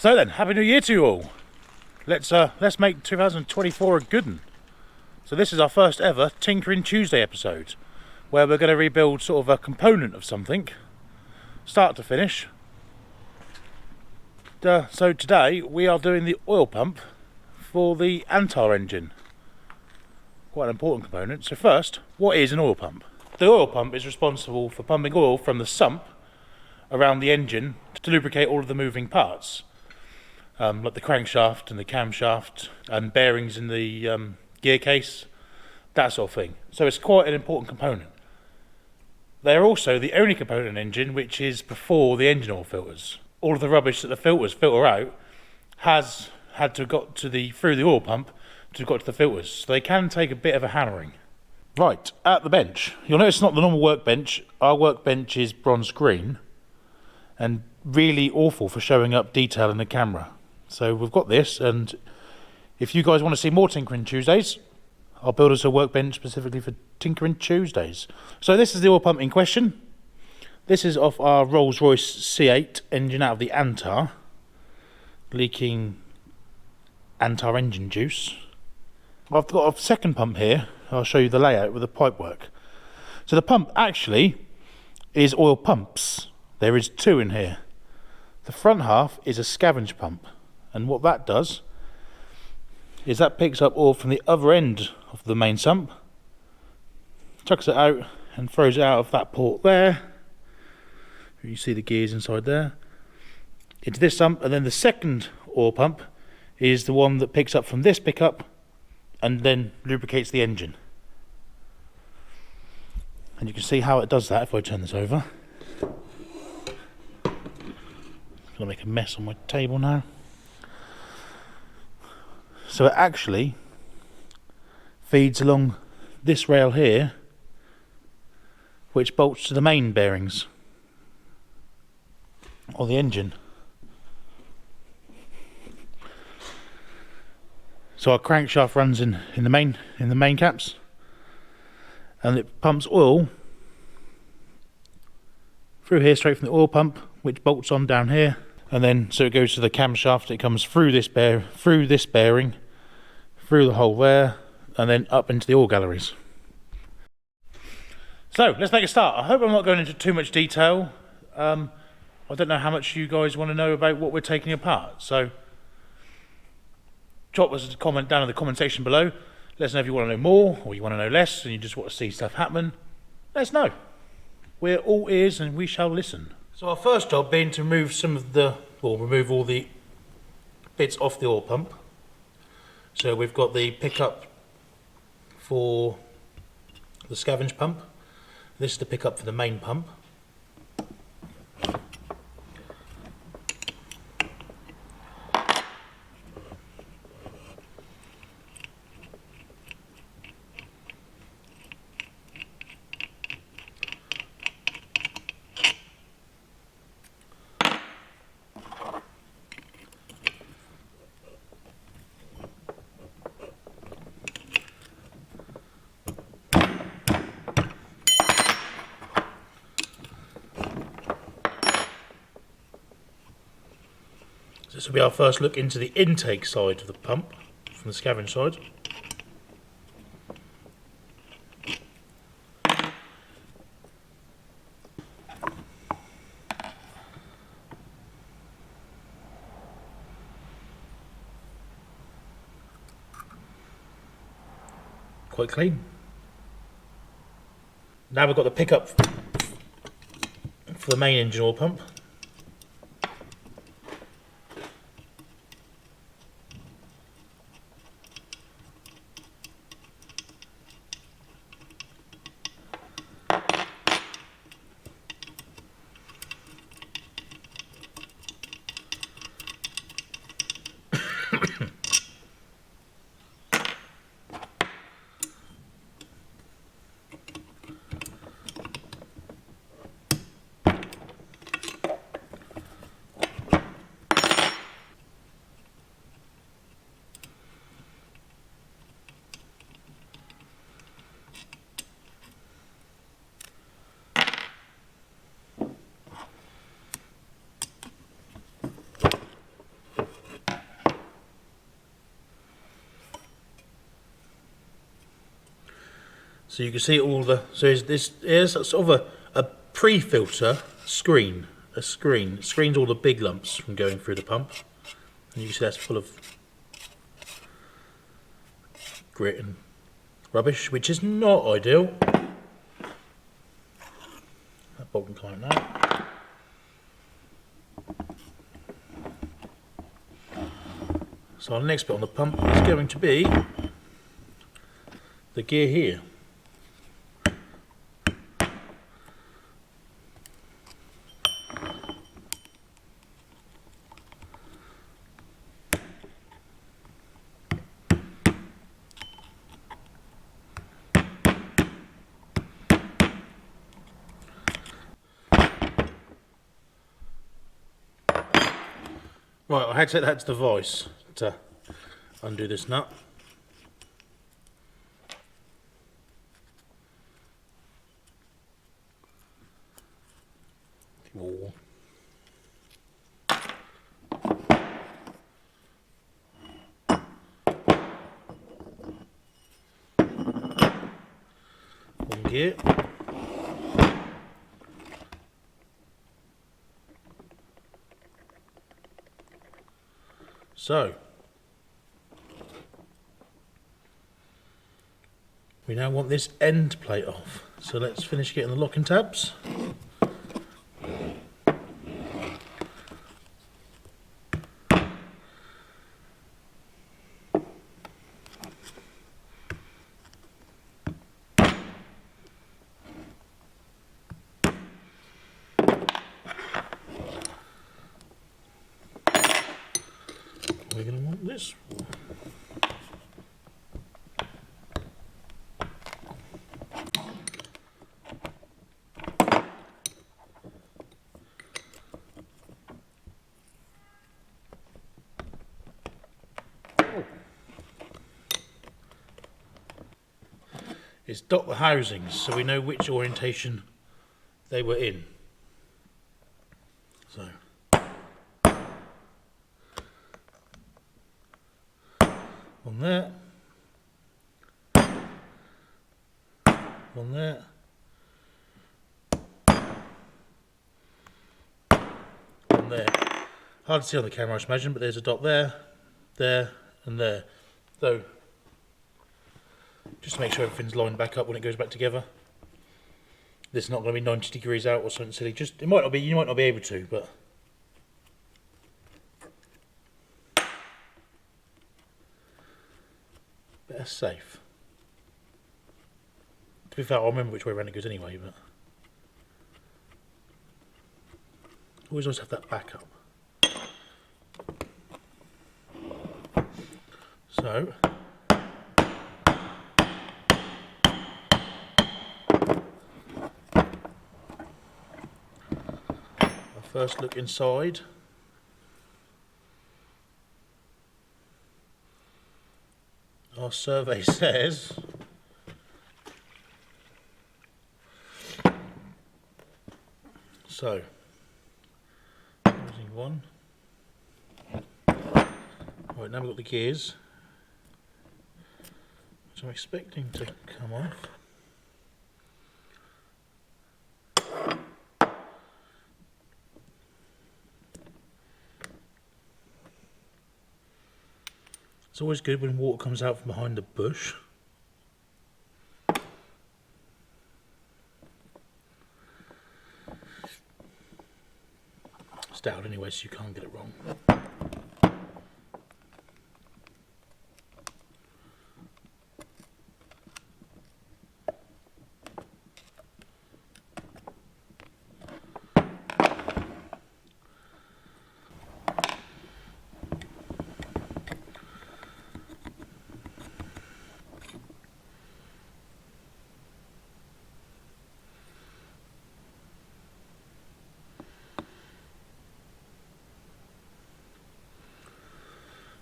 So then, Happy New Year to you all. Let's make 2024 a good one. So this is our first ever Tinkering Tuesday episode, where we're going to rebuild sort of a component of something, start to finish. So today we are doing the oil pump for the Antar engine. Quite an important component. So first, what is an oil pump? The oil pump is responsible for pumping oil from the sump around the engine to lubricate all of the moving parts, like the crankshaft and the camshaft and bearings in the gear case, that sort of thing. So it's quite an important component. They're also the only component in an engine which is before the engine oil filters. All of the rubbish that the filters filter out has had to have got to through the oil pump to have got to the filters. So they can take a bit of a hammering. Right, at the bench. You'll notice it's not the normal workbench. Our workbench is bronze green and really awful for showing up detail in the camera. So we've got this, and if you guys want to see more Tinkering Tuesdays, I'll build us a workbench specifically for Tinkering Tuesdays. So this is the oil pump in question. This is off our Royce C engine out of the Antar, leaking Antar engine juice. I've got a second pump here. I'll show you the layout with the pipe work. So the pump actually is oil pumps. There is two in here. The front half is a scavenge pump, and what that does is that picks up oil from the other end of the main sump, chucks it out and throws it out of that port there. You see the gears inside there, into this sump, and then the second oil pump is the one that picks up from this pickup and then lubricates the engine. And you can see how it does that if I turn this over. I'm gonna make a mess on my table now. So it actually feeds along this rail here, which bolts to the main bearings or the engine. So our crankshaft runs in the main caps, and it pumps oil through here straight from the oil pump, which bolts on down here, and then so it goes to the camshaft. It comes through this bearing, through the hole there, and then up into the oil galleries. So let's make a start. I hope I'm not going into too much detail. I don't know how much you guys want to know about what we're taking apart, so drop us a comment down in the comment section below. Let us know if you want to know more or you want to know less and you just want to see stuff happen. Let us know. We're all ears and we shall listen. So our first job being to remove remove all the bits off the oil pump. So we've got the pickup for the scavenge pump. This is the pickup for the main pump. This will be our first look into the intake side of the pump, from the scavenge side. Quite clean. Now we've got the pickup for the main engine oil pump. So you can see all the, so here's sort of a pre-filter screen. A screen. It screens all the big lumps from going through the pump. And you can see that's full of grit and rubbish, which is not ideal. That bolt can come out now. So our next bit on the pump is going to be the gear here. Right, I had to set that to the vice to undo this nut. Ooh. One gear. So, we now want this end plate off. So let's finish getting the locking tabs. We're going to want this one. Is dot the housings so we know which orientation they were in. So one there, one there, one there. Hard to see on the camera, I imagine, but there's a dot there, there, and there. So just to make sure everything's lined back up when it goes back together. This is not going to be 90 degrees out or something silly. Just it might not be. You might not be able to, but better safe. To be fair, I'll remember which way around it goes anyway. But always have that backup. So. First look inside. Our survey says so. Using one. Right, now we've got the gears, which I'm expecting to come off. It's always good when water comes out from behind a bush. It's down anyway, so you can't get it wrong.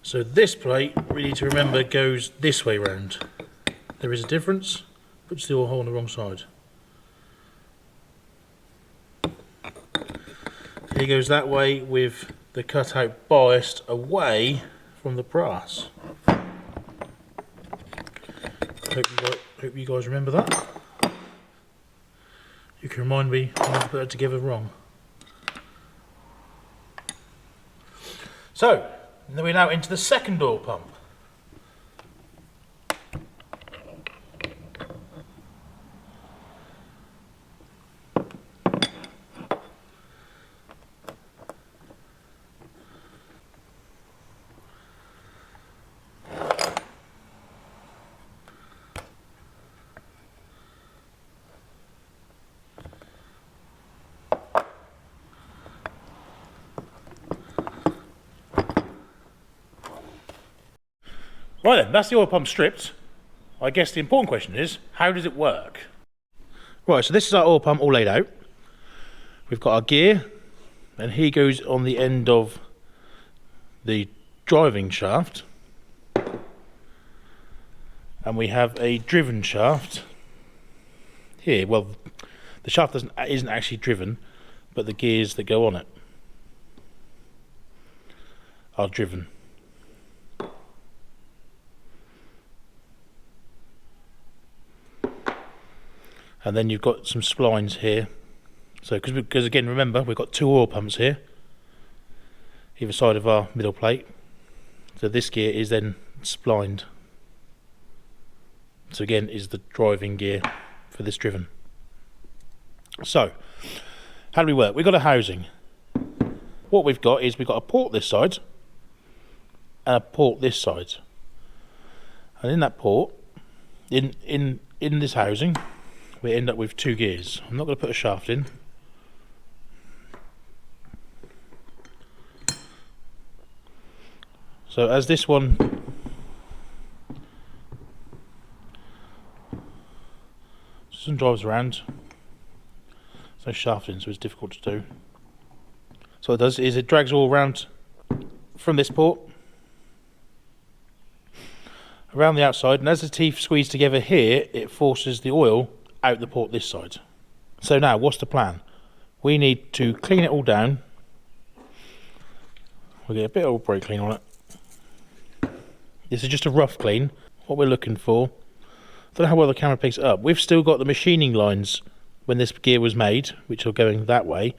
So this plate, we need to remember, goes this way round. There is a difference, but still a hole on the wrong side. So he goes that way with the cutout biased away from the brass. Hope Hope you guys remember that. You can remind me when I put it together wrong. So, then we're now into the second oil pump. Right then, that's the oil pump stripped. I guess the important question is, how does it work? Right, so this is our oil pump all laid out. We've got our gear, and he goes on the end of the driving shaft. And we have a driven shaft here. Well, the shaft isn't actually driven, but the gears that go on it are driven. And then you've got some splines here. So, because again, remember, we've got two oil pumps here, either side of our middle plate. So this gear is then splined. So again, is the driving gear for this driven. So, how do we work? We've got a housing. What we've got is we've got a port this side and a port this side. And in that port, in this housing, we end up with two gears. I'm not going to put a shaft in. So as this one drives around, there's no shaft in, so it's difficult to do. So what it does is it drags all around from this port around the outside, and as the teeth squeeze together here, it forces the oil out the port this side. So now, what's the plan? We need to clean it all down. We'll get a bit of brake clean on it. This is just a rough clean. What we're looking for, I don't know how well the camera picks it up. We've still got the machining lines when this gear was made, which are going that way.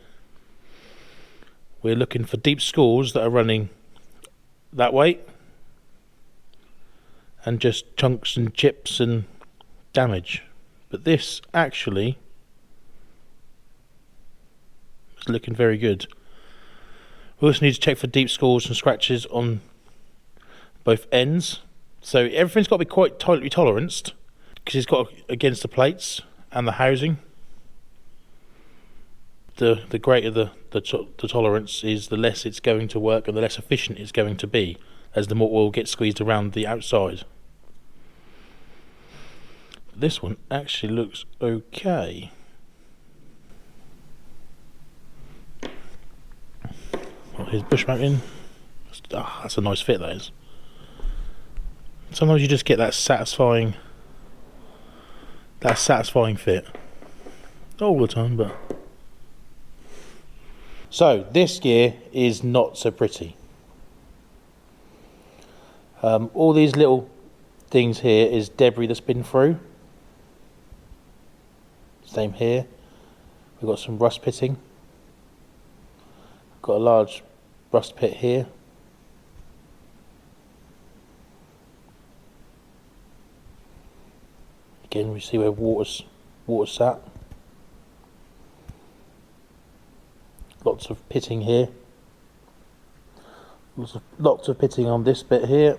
We're looking for deep scores that are running that way, and just chunks and chips and damage. But this actually is looking very good. We also need to check for deep scores and scratches on both ends. So everything's got to be quite tightly toleranced, because it's got against the plates and the housing. The greater the tolerance is, the less it's going to work and the less efficient it's going to be, as the more oil gets squeezed around the outside. This one actually looks okay. Well, here's bush mounting. That's a nice fit, that is. Sometimes you just get that satisfying fit. Not all the time, but. So this gear is not so pretty. All these little things here is debris that's been through. Same here. We've got some rust pitting. Got a large rust pit here. Again, we see where water's sat. Lots of pitting here. Lots of pitting on this bit here.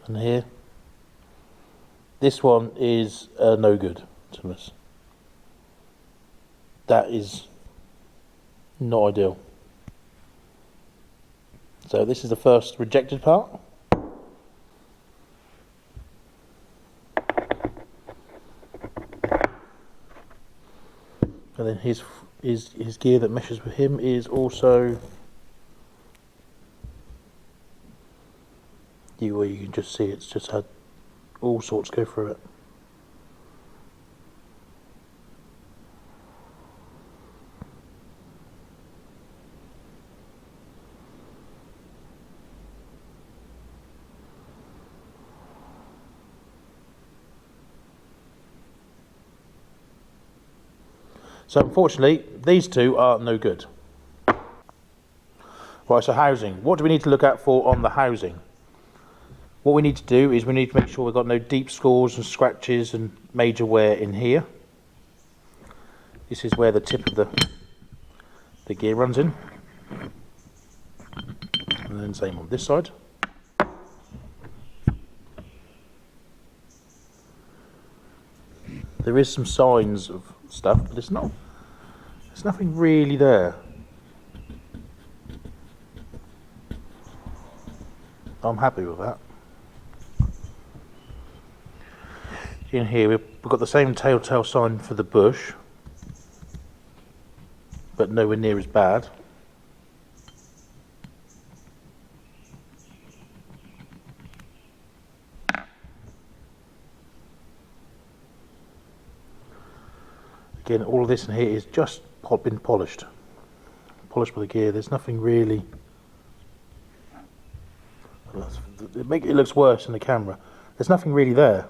And here. This one is no good to us. That is not ideal. So this is the first rejected part. And then his gear that meshes with him is also, you can just see it's just had all sorts go through it. So unfortunately, these two are no good. Right, so housing. What do we need to look out for on the housing? What we need to do is we need to make sure we've got no deep scores and scratches and major wear in here. This is where the tip of the gear runs in. And then same on this side. There is some signs of stuff, but there's nothing really there. I'm happy with that. In here we've got the same telltale sign for the bush, but nowhere near as bad. Again, all of this in here is just been polished by the gear. There's nothing really. It looks worse in the camera. There's nothing really there.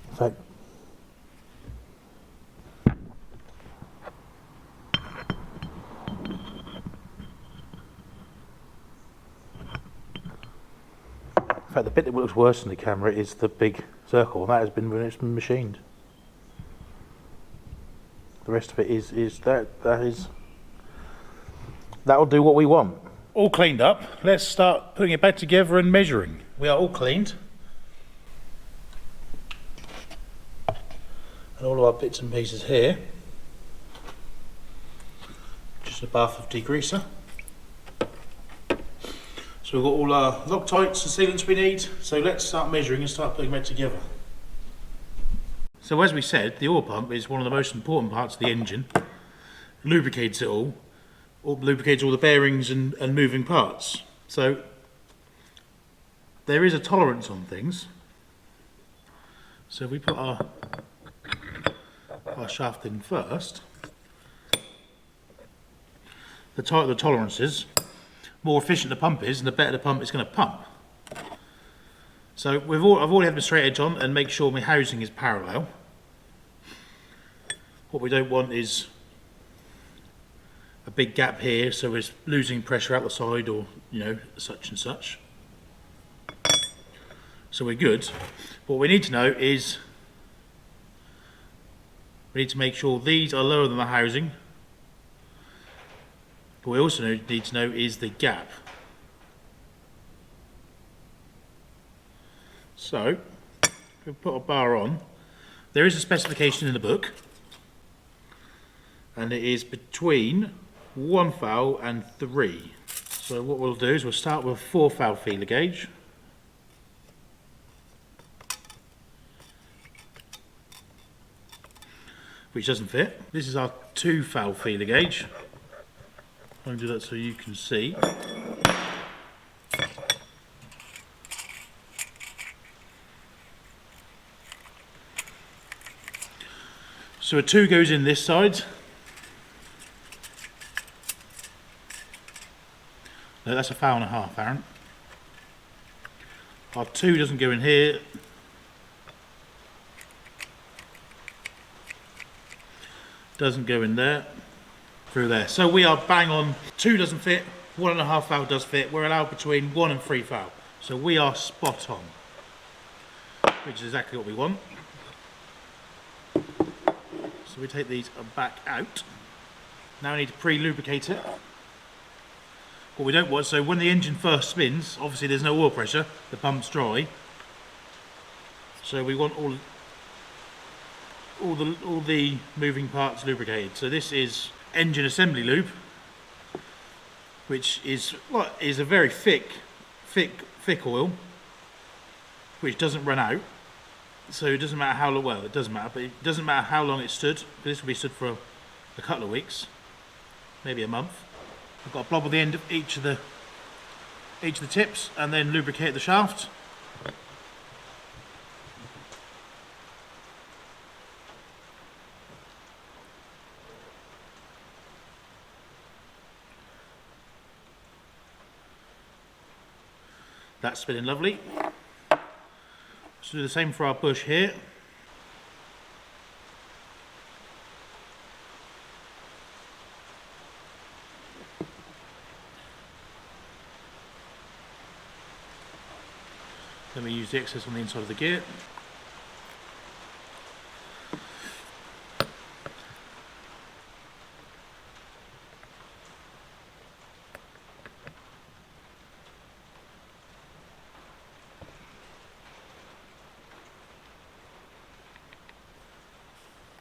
In fact, the bit that looks worse in the camera is the big circle, and that has been when it's been machined. The rest of it that'll do what we want. All cleaned up. Let's start putting it back together and measuring. We are all cleaned. And all of our bits and pieces here. Just a bath of degreaser. So we've got all our Loctites and sealants we need. So let's start measuring and start putting them together. So as we said, the oil pump is one of the most important parts of the engine. It lubricates it all. Lubricates all the bearings and moving parts. So there is a tolerance on things. So if we put our shaft in first, the tighter the tolerance is, more efficient the pump is, and the better the pump is going to pump. So I've already had the straight edge on and make sure my housing is parallel. What we don't want is a big gap here, so we're losing pressure out the side, or such and such. So we're good. What we need to know is we need to make sure these are lower than the housing. What we also need to know is the gap. So we'll put a bar on. There is a specification in the book, and it is between 1 thou and 3. So what we'll do is we'll start with a 4 thou feeler gauge. Which doesn't fit. This is our 2 thou feeler gauge. I'll do that so you can see. So a 2 goes in this side. No, that's a 1.5 thou, Aaron. Our 2 doesn't go in here. Doesn't go in there. Through there. So we are bang on. 2 doesn't fit, 1.5 thou does fit. We're allowed between 1 and 3 thou. So we are spot on. Which is exactly what we want. So we take these back out. Now we need to pre-lubricate it. What we don't want, so when the engine first spins, obviously there's no oil pressure, the pump's dry. So we want all the moving parts lubricated. So this is engine assembly lube, which is a very thick oil, which doesn't run out. So it doesn't matter how long. Well, it doesn't matter, but it doesn't matter how long it stood. This will be stood for a couple of weeks, maybe a month. I've got a blob at the end of each of the tips, and then lubricate the shaft. That's spinning lovely. So do the same for our bush here. Then we use the excess on the inside of the gear.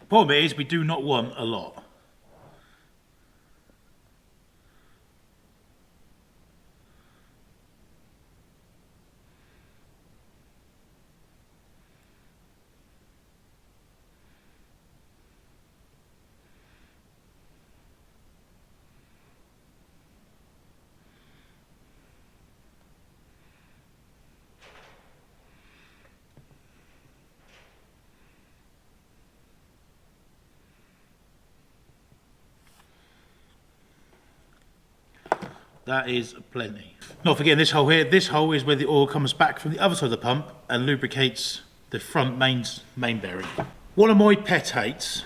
The problem is we do not want a lot. That is plenty. Not forgetting this hole here. This hole is where the oil comes back from the other side of the pump and lubricates the front main bearing. One of my pet hates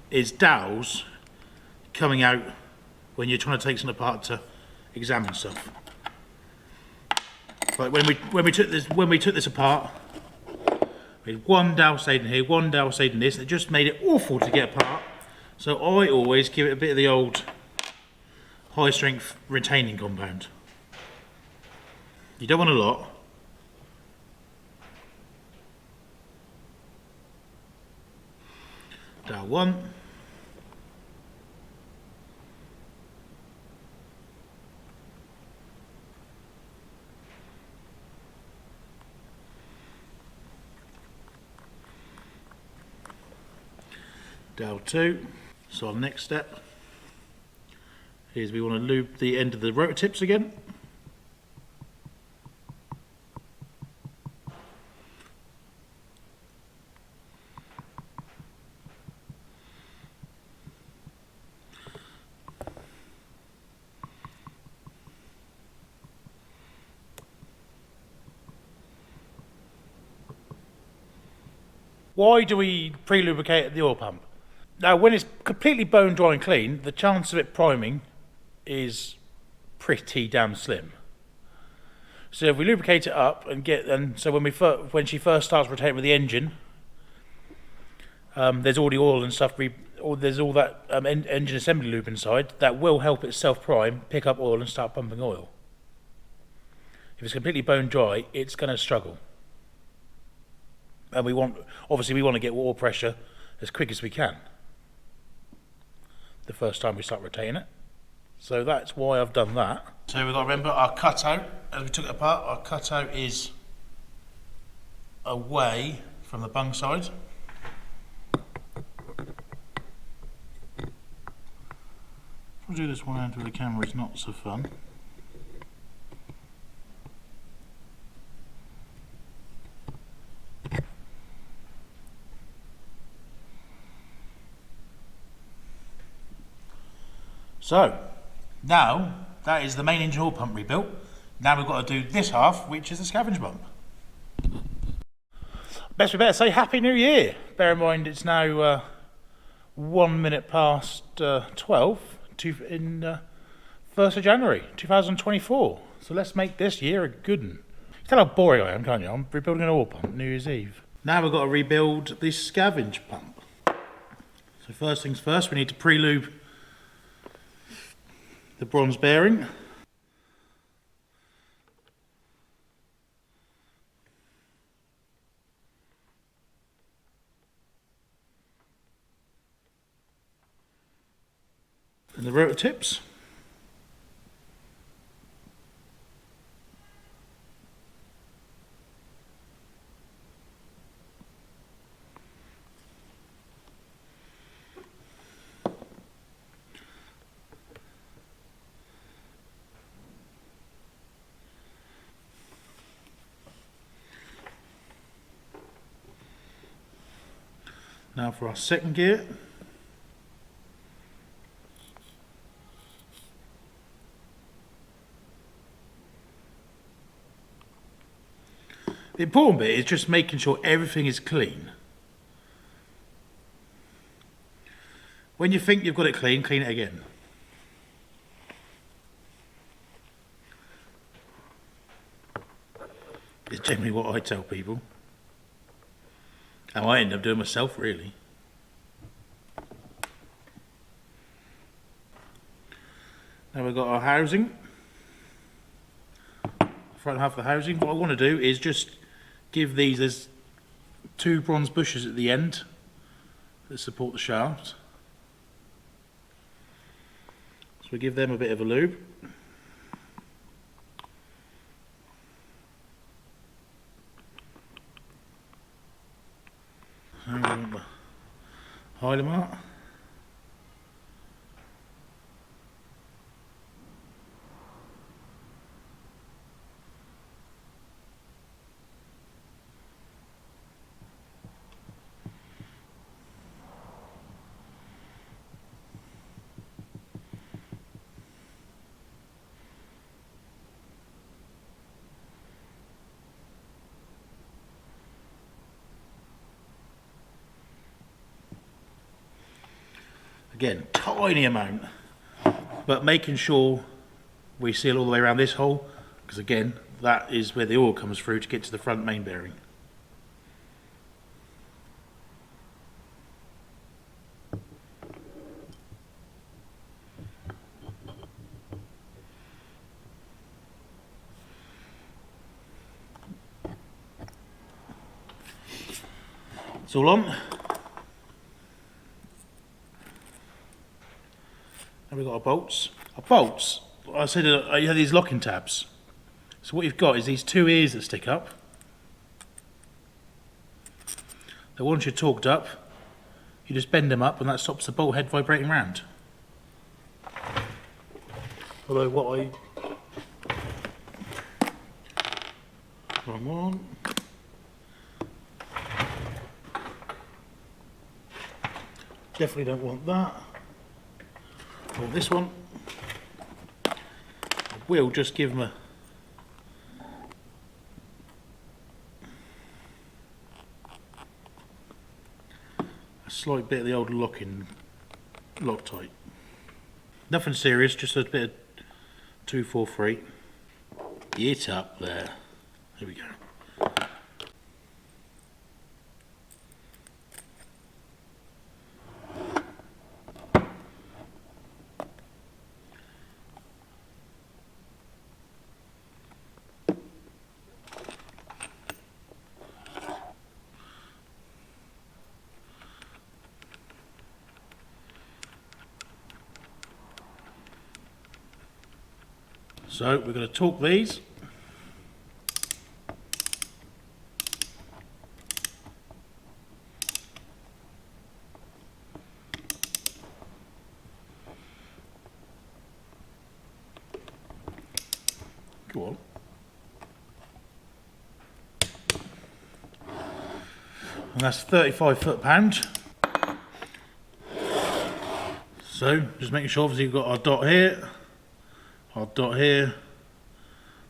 is dowels coming out when you're trying to take something apart to examine stuff. Like when we took this apart, we had one dowel stayed in here, one dowel stayed in this, and it just made it awful to get apart. So I always give it a bit of the old high strength retaining compound. You don't want a lot. Dowel 1. Dowel 2. So our next step is we want to lube the end of the rotor tips again. Why do we pre-lubricate the oil pump? Now, when it's completely bone dry and clean, the chance of it priming is pretty damn slim. So if we lubricate it up and so when she first starts rotating with the engine, there's already oil and stuff. There's all that engine assembly lube inside that will help it self-prime, pick up oil, and start pumping oil. If it's completely bone dry, it's going to struggle. And we want to get oil pressure as quick as we can the first time we start rotating it. So that's why I've done that. So we've got to remember our cutout, as we took it apart, our cutout is away from the bung side. I'll do this one hand with the camera, it's not so fun. So, now that is the main engine oil pump rebuilt. Now we've got to do this half, which is the scavenge pump. Best we better say Happy New Year. Bear in mind it's now 1 minute past 12 in 1st of January 2024. So let's make this year a good one. You can tell how boring I am, can't you? I'm rebuilding an oil pump New Year's Eve. Now we've got to rebuild the scavenge pump. So first things first, we need to pre-lube the bronze bearing. And the rotor tips. Now for our second gear. The important bit is just making sure everything is clean. When you think you've got it clean, clean it again. It's generally what I tell people. And I end up doing myself, really. Now we've got our housing. Front half of the housing. What I want to do is just give these, there's 2 bronze bushes at the end that support the shaft. So we give them a bit of a lube. And we want the Hyder mark. Again, tiny amount, but making sure we seal all the way around this hole, because again, that is where the oil comes through to get to the front main bearing. It's all on. And we've got our bolts. Our bolts, I said you have these locking tabs. So what you've got is these 2 ears that stick up. That once you're torqued up, you just bend them up and that stops the bolt head vibrating round. Although wrong one. Definitely don't want that. Or this one. I will just give them a slight bit of the old Loctite. Nothing serious, just a bit of 243. Get up there. Here we go. So we're going to torque these. Go on. And that's 35 foot-pound. So just making sure obviously we've got our dot here, our dot here,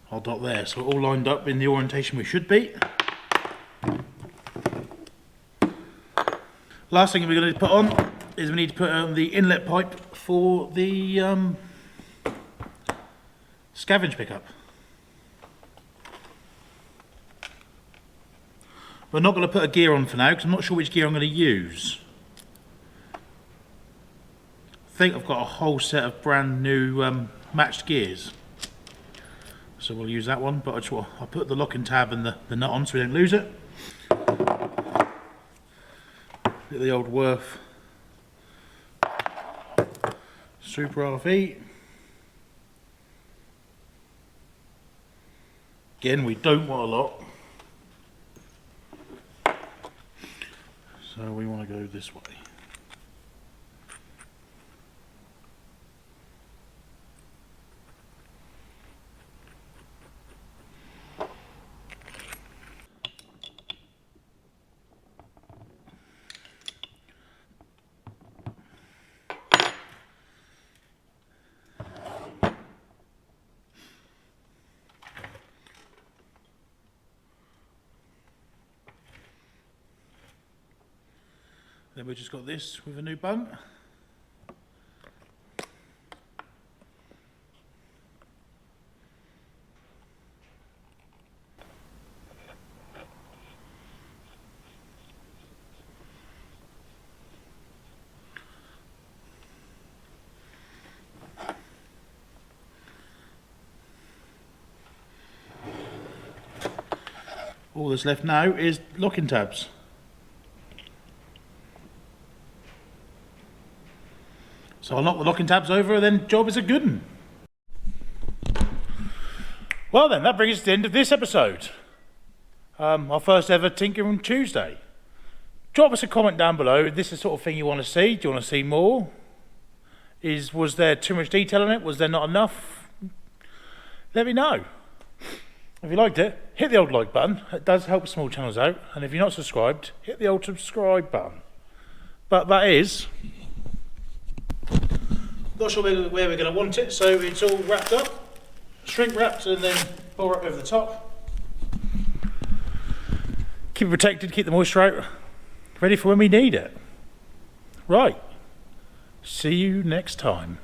our dot there. So we're all lined up in the orientation we should be. Last thing we're going to put on is we need to put on the inlet pipe for the scavenge pickup. We're not going to put a gear on for now because I'm not sure which gear I'm going to use. I think I've got a whole set of brand new matched gears. So we'll use that one, but I'll put the locking tab and the nut on so we don't lose it. Get the old Worth Super RV. Again, we don't want a lot. So we want to go this way. Then we've just got this with a new bung. All that's left now is locking tabs. So I'll knock the locking tabs over and then job is a good one. Well then, that brings us to the end of this episode. Our first ever Tinkering Tuesday. Drop us a comment down below if this is the sort of thing you want to see. Do you want to see more? Was there too much detail in it? Was there not enough? Let me know. If you liked it, hit the old like button. It does help small channels out. And if you're not subscribed, hit the old subscribe button. But that is... Not sure where we're going to want it, so it's all wrapped up. Shrink wrapped and then pull up over the top. Keep it protected, keep the moisture out. Ready for when we need it. Right. See you next time.